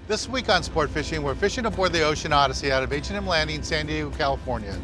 This week on Sport Fishing, we're fishing aboard the Ocean Odyssey out of H&M Landing, San Diego, California.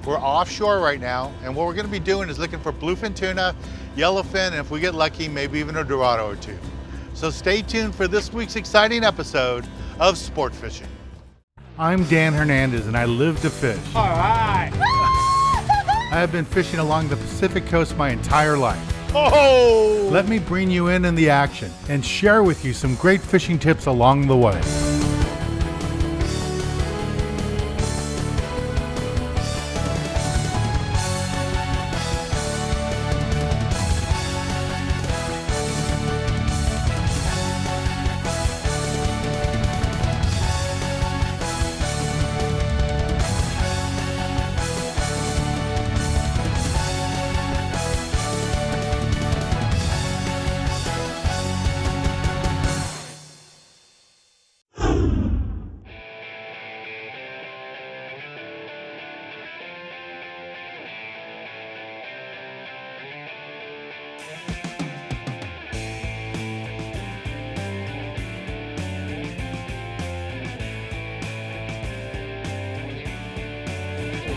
We're offshore right now, and what we're going to be doing is looking for bluefin tuna, yellowfin, and if we get lucky, maybe even a dorado or two. So stay tuned for this week's exciting episode of Sport Fishing. I'm Dan Hernandez, and I live to fish. All right. I have been fishing along the Pacific coast my entire life. Oh! Let me bring you in the action and share with you some great fishing tips along the way.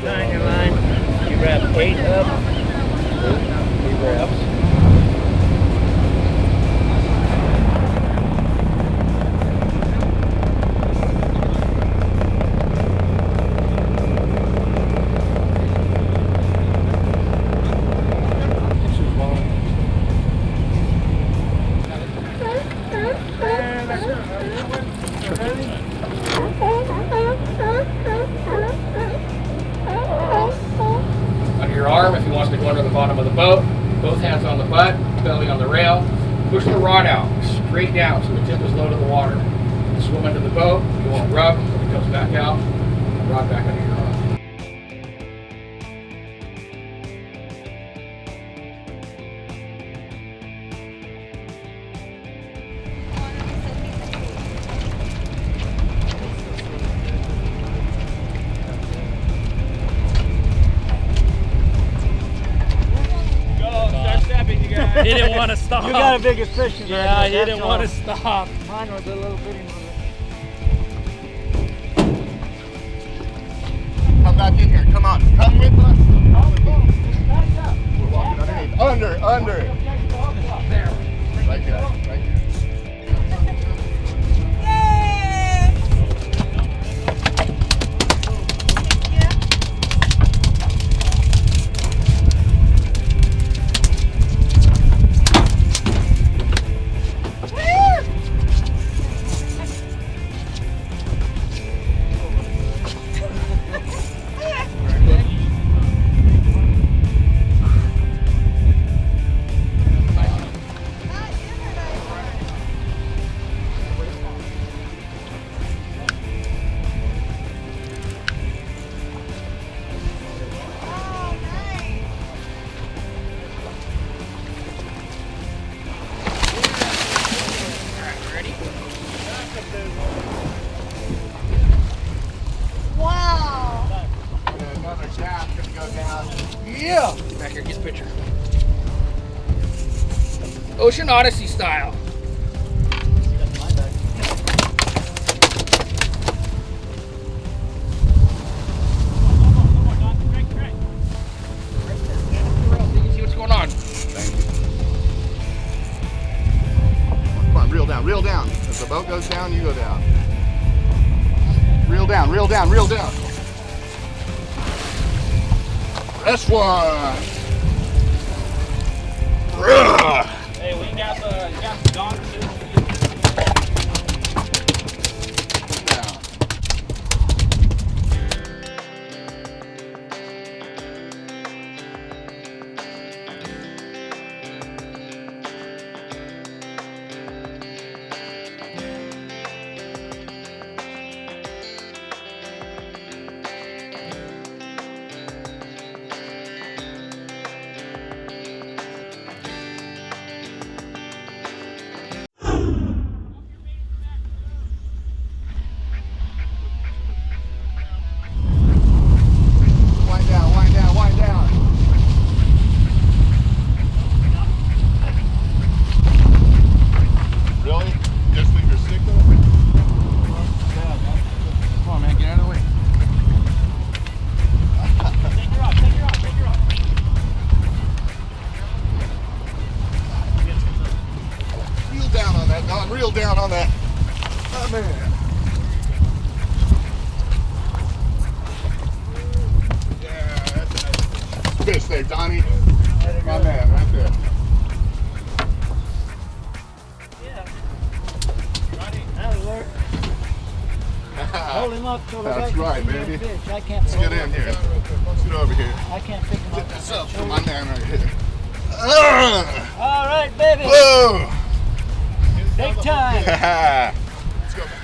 Nine your line. You wrap 8 up. 8 wraps. Under your arm if he wants to go under the bottom of the boat. Both hands on the butt, belly on the rail. Push the rod out, straight down so the tip is low to the water. Swim into the boat, you won't rub, when it comes back out, rod back under your arm. He didn't want to stop. You got a biggest fish in there. Yeah, he didn't want to stop. Mine was a little bitty one. Come back in here. Come on. Come with us. We're walking underneath. Under. There. Right here. Right here. Another shaft gonna go down. Yeah! Get back here, get the picture. Ocean Odyssey style. See what's going on. Thank you. Come on, reel down, reel down. As the boat goes down, you go down. Reel down, reel down, reel down. This one. Hey, we got the dogs. man. Yeah, that's a nice fish there, Donnie. My man, right there. That'll work. Hold him up so that I That's can right, see that baby. fish. I can't Let's get in here. Let's get over here. I can't pick him up. Get this up for my man right here. All right, baby. Boom! Big time. Let's go back.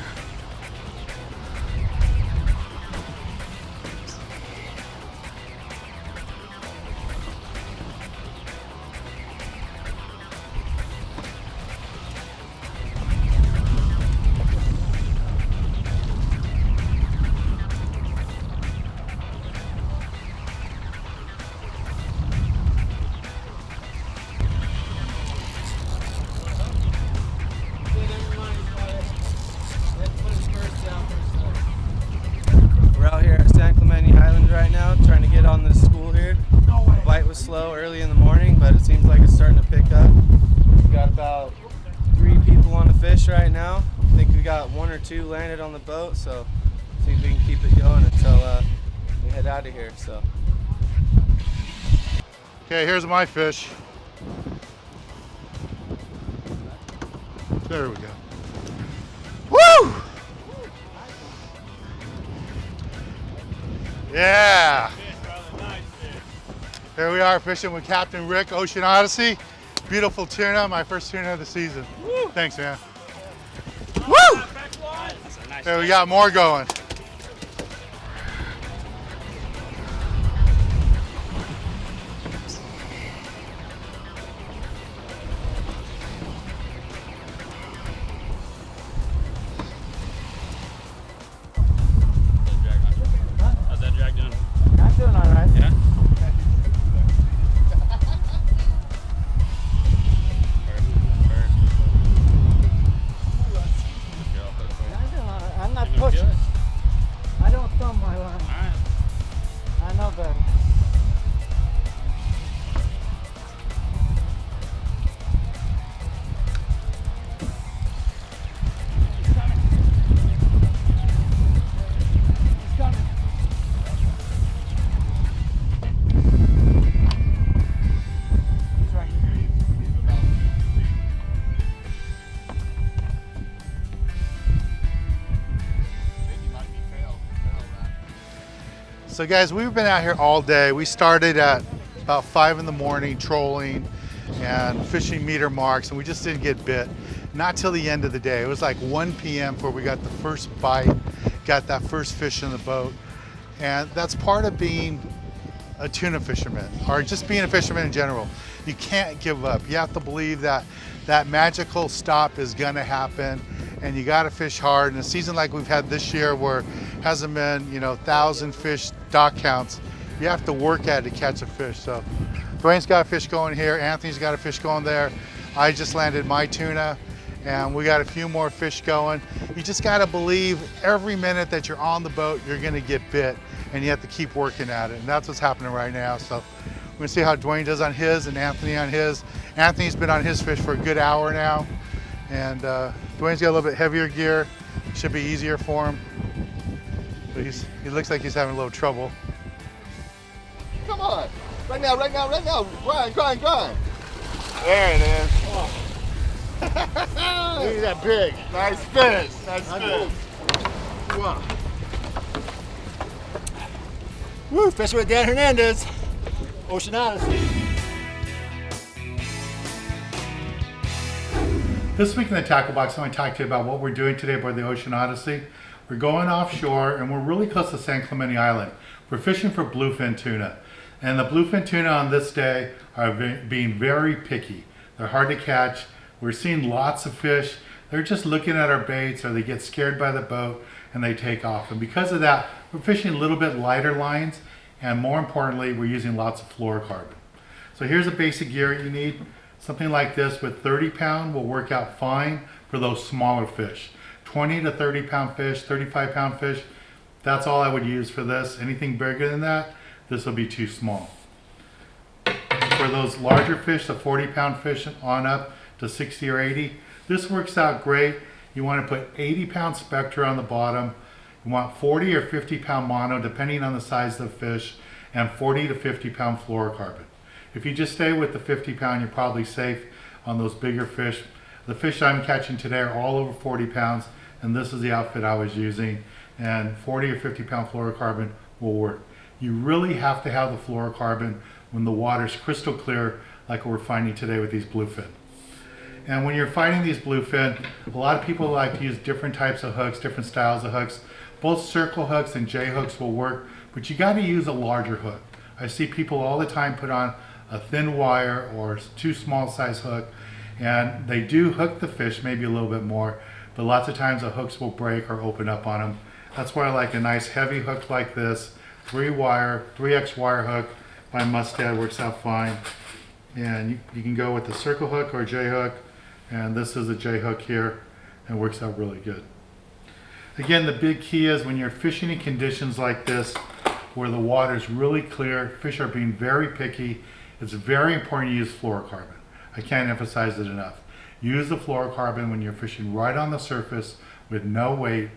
We're out here at San Clemente Island right now, trying to get on this school here. The bite was slow early in the morning, but it seems like it's starting to pick up. We've got about 3 people on the fish right now. I think we got 1 or 2 landed on the boat, so see if we can keep it going until we head out of here. So. Okay, here's my fish. There we go. Woo! Yeah. Here we are fishing with Captain Rick, Ocean Odyssey. Beautiful tuna, my first tuna of the season. Thanks, man. Woo! There we got more going. How's that drag doing? I'm doing all right. Yeah? I'm not pushing. I don't thumb my line. Alright. I know better. He's coming. He's coming. He's right here. So guys, we've been out here all day. We started at about 5 in the morning trolling and fishing meter marks, and we just didn't get bit. Not till the end of the day. It was like 1 p.m. before we got the first bite, got that first fish in the boat. And that's part of being a tuna fisherman, or just being a fisherman in general. You can't give up. You have to believe that that magical stop is gonna happen, and you gotta fish hard. In a season like we've had this year, where hasn't been, 1,000 fish dock counts, you have to work at it to catch a fish. So Dwayne's got a fish going here, Anthony's got a fish going there. I just landed my tuna, and we got a few more fish going. You just gotta believe every minute that you're on the boat, you're gonna get bit, and you have to keep working at it. And that's what's happening right now. So we're gonna see how Dwayne does on his and Anthony on his. Anthony's been on his fish for a good hour now. And Dwayne's got a little bit heavier gear. Should be easier for him. But he looks like he's having a little trouble. Come on. Right now, right now, right now. Grind, grind, grind. There it is. Look at that big. Nice fish. Nice fish. Wow. Woo, fishing with Dan Hernandez. Ocean Odyssey. This week in the Tackle Box, I want to talk to you about what we're doing today aboard the Ocean Odyssey. We're going offshore, and we're really close to San Clemente Island. We're fishing for bluefin tuna. And the bluefin tuna on this day are being very picky. They're hard to catch. We're seeing lots of fish. They're just looking at our baits, or they get scared by the boat and they take off. And because of that, we're fishing a little bit lighter lines, and more importantly, we're using lots of fluorocarbon. So here's a basic gear you need. Something like this with 30 pound will work out fine for those smaller fish. 20 to 30 pound fish, 35 pound fish, that's all I would use for this. Anything bigger than that, this will be too small. For those larger fish, the 40 pound fish on up to 60 or 80, this works out great. You want to put 80-pound spectra on the bottom. You want 40 or 50-pound mono, depending on the size of the fish, and 40 to 50-pound fluorocarbon. If you just stay with the 50-pound, you're probably safe on those bigger fish. The fish I'm catching today are all over 40 pounds, and this is the outfit I was using, and 40 or 50-pound fluorocarbon will work. You really have to have the fluorocarbon when the water's crystal clear, like we're finding today with these bluefin. And when you're finding these bluefin, a lot of people like to use different types of hooks, different styles of hooks. Both circle hooks and J hooks will work, but you got to use a larger hook. I see people all the time put on a thin wire or too small size hook, and they do hook the fish maybe a little bit more, but lots of times the hooks will break or open up on them. That's why I like a nice heavy hook like this, 3X wire hook by Mustad, works out fine. And you can go with the circle hook or J hook, and this is a J hook here, and works out really good. Again, the big key is when you're fishing in conditions like this, where the water is really clear, fish are being very picky, it's very important to use fluorocarbon. I can't emphasize it enough. Use the fluorocarbon when you're fishing right on the surface with no weight,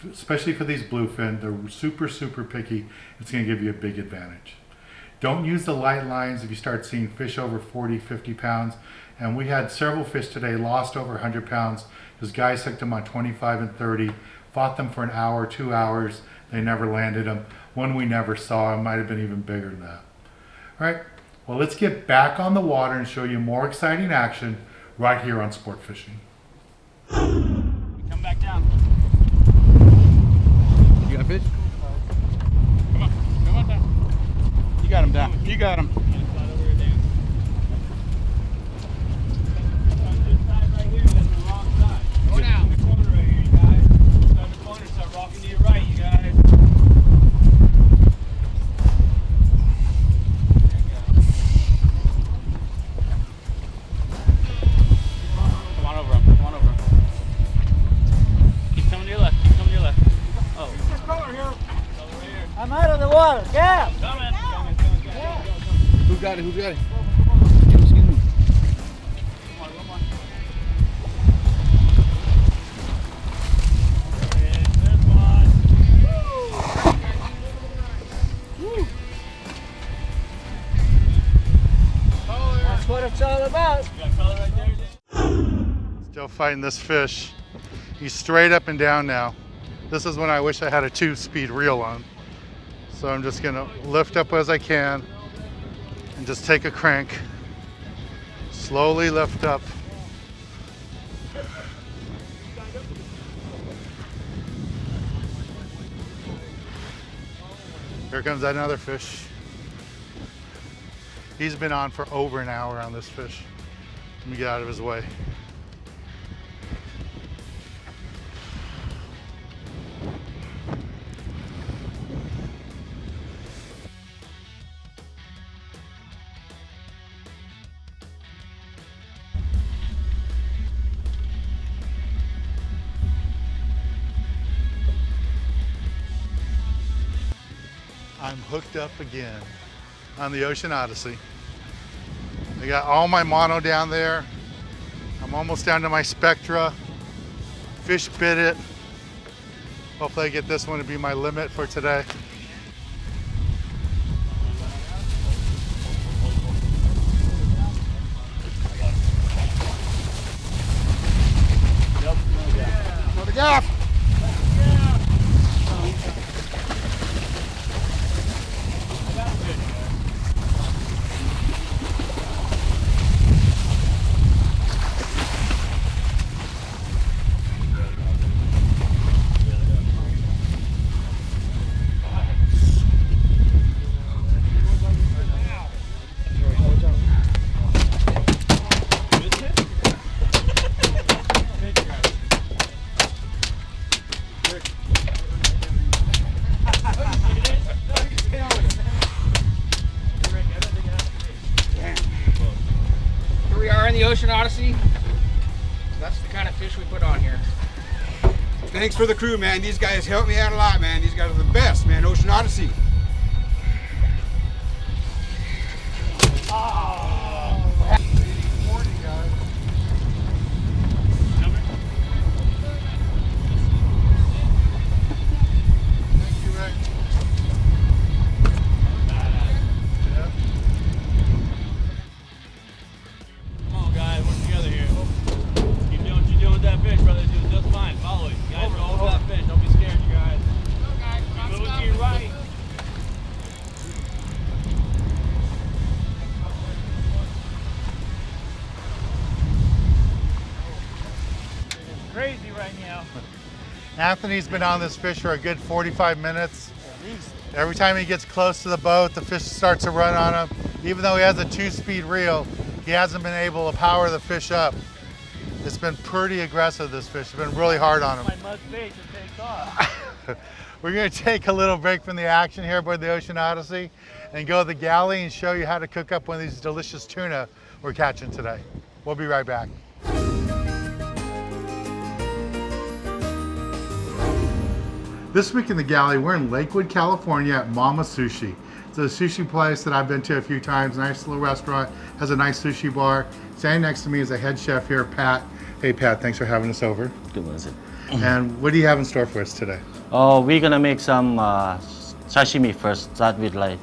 especially for these bluefin. They're super, super picky. It's going to give you a big advantage. Don't use the light lines if you start seeing fish over 40, 50 pounds. And we had several fish today lost over 100 pounds because guys hooked them on 25 and 30, fought them for an hour, 2 hours. They never landed them. One we never saw, it might have been even bigger than that. All right, well, let's get back on the water and show you more exciting action right here on Sport Fishing. Come back down. You got a fish? Come on down. You got him down. You got him. Slide over your dam. On this side right here, that's the wrong side. Go down. The corner right here, you guys. Start the corner, start rocking to your right, you guys. Come on over him. Come on over him. Keep coming to your left. Keep coming to your left. Oh. This color here. Color right here. I'm out of the water. Yeah. Coming. Who got it? Who got it? Excuse me. Come on, come on. That's what it's all about. You got color right there? Still fighting this fish. He's straight up and down now. This is when I wish I had a 2-speed reel on. So I'm just gonna lift up as I can and just take a crank. Slowly lift up. Here comes another fish. He's been on for over an hour on this fish. Let me get out of his way. I'm hooked up again on the Ocean Odyssey. I got all my mono down there. I'm almost down to my spectra. Fish bit it. Hopefully I get this one to be my limit for today. Another gaff. Here we are in the Ocean Odyssey. That's the kind of fish we put on here. Thanks for the crew, man. These guys helped me out a lot, man. These guys are the best, man. Ocean Odyssey. Anthony's been on this fish for a good 45 minutes. Every time he gets close to the boat, the fish starts to run on him. Even though he has a 2-speed reel, he hasn't been able to power the fish up. It's been pretty aggressive, this fish. It's been really hard on him. My mud bait to take off. We're gonna take a little break from the action here aboard the Ocean Odyssey and go to the galley and show you how to cook up one of these delicious tuna we're catching today. We'll be right back. This week in the galley, we're in Lakewood, California at Mama Sushi. It's a sushi place that I've been to a few times. Nice little restaurant, has a nice sushi bar. Standing next to me is the head chef here, Pat. Hey Pat, thanks for having us over. Good morning. And what do you have in store for us today? Oh, we're gonna make some sashimi first. Start with like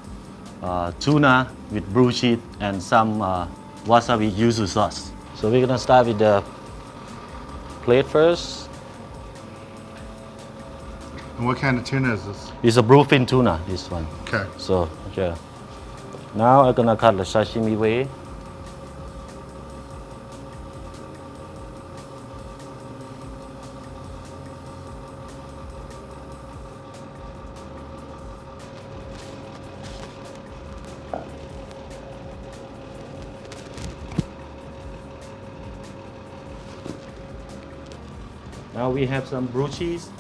tuna with blue cheese and some wasabi yuzu sauce. So we're gonna start with the plate first. And what kind of tuna is this? It's a bluefin tuna, this one. Okay. So, yeah. Now I'm gonna cut the sashimi way. Now we have some blue cheese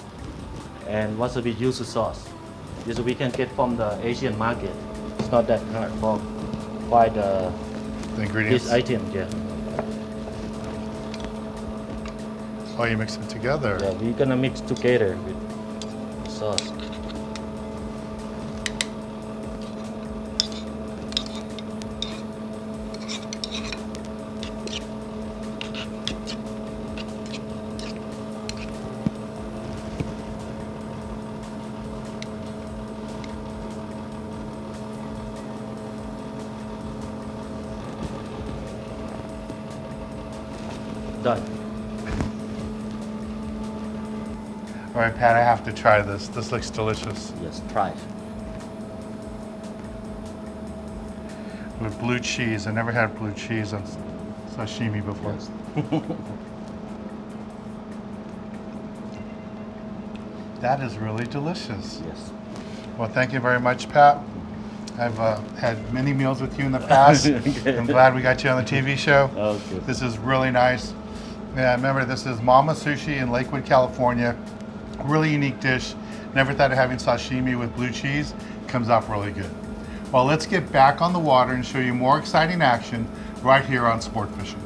and wasabi yuzu sauce. This we can get from the Asian market. It's not that hard for quite The ingredients? this item, yeah. Oh, you mix them together. Yeah, we're gonna mix together with the sauce. Done. All right, Pat, I have to try this. This looks delicious. Yes, try it. With blue cheese. I never had blue cheese on sashimi before. Yes. That is really delicious. Yes. Well, thank you very much, Pat. I've had many meals with you in the past. Okay. I'm glad we got you on the TV show. Okay. This is really nice. Yeah, remember, this is Mama Sushi in Lakewood, California. Really unique dish. Never thought of having sashimi with blue cheese. Comes off really good. Well, let's get back on the water and show you more exciting action right here on Sport Fishing.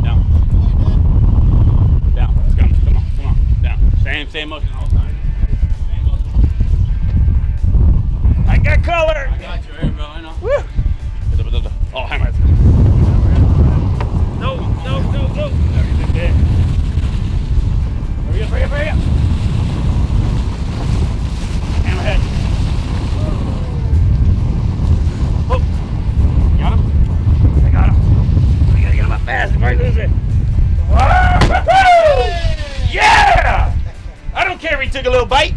Down. Down. Let's go. Come on. Come on. Down. Same motion the whole time. Same motion. I got color. I got you. Here, bro. I know. Woo. Oh, hammer. No. Everything dead. Hurry up. Hammerhead. Oh. Got him? I got him. We gotta get him up fast before I lose it. Yeah! I don't care if he took a little bite.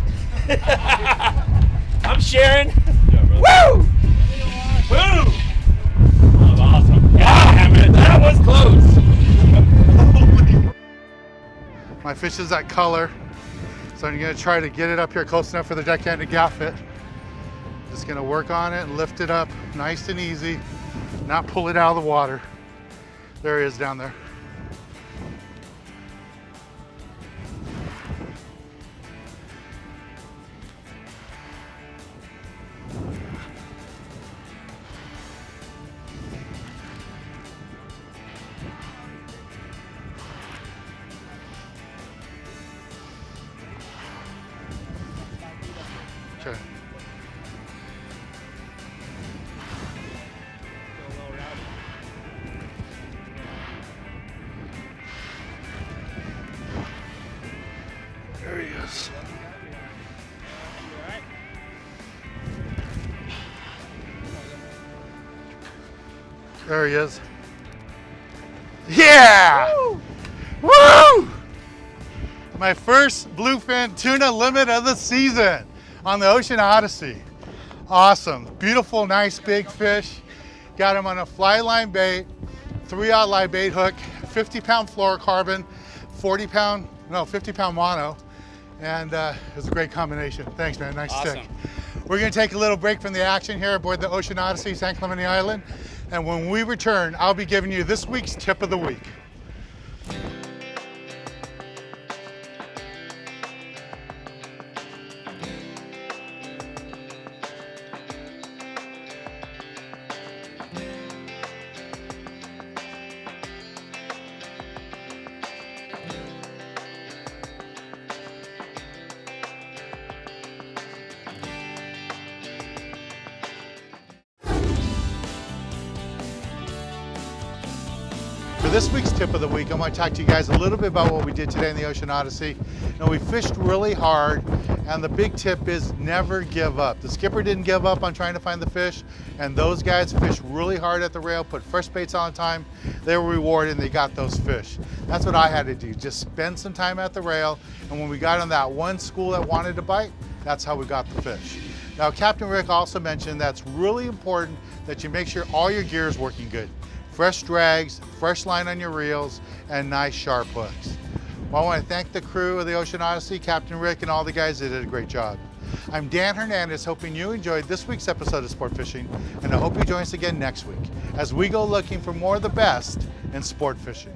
I'm sharing. Woo! Woo! That was awesome. Yeah, man, that was close. My fish is that color, so I'm gonna try to get it up here close enough for the deckhand to gaff it. Just gonna work on it and lift it up nice and easy, not pull it out of the water. There he is down there. Okay. There he is. There he is. Yeah! Woo! Woo! My first bluefin tuna limit of the season on the Ocean Odyssey. Awesome, beautiful, nice big fish. Got him on a fly line bait, 3/0 live bait hook, 50-pound fluorocarbon, 50-pound mono, and it was a great combination. Thanks, man, nice stick. We're gonna take a little break from the action here aboard the Ocean Odyssey, San Clemente Island, and when we return, I'll be giving you this week's tip of the week. For this week's tip of the week, I want to talk to you guys a little bit about what we did today in the Ocean Odyssey. You know, we fished really hard, and the big tip is never give up. The skipper didn't give up on trying to find the fish, and those guys fished really hard at the rail, put fresh baits on time. They were rewarded and they got those fish. That's what I had to do, just spend some time at the rail, and when we got on that one school that wanted to bite, that's how we got the fish. Now, Captain Rick also mentioned that's really important that you make sure all your gear is working good. Fresh drags, fresh line on your reels, and nice sharp hooks. Well, I want to thank the crew of the Ocean Odyssey, Captain Rick, and all the guys that did a great job. I'm Dan Hernandez, hoping you enjoyed this week's episode of Sport Fishing, and I hope you join us again next week as we go looking for more of the best in sport fishing.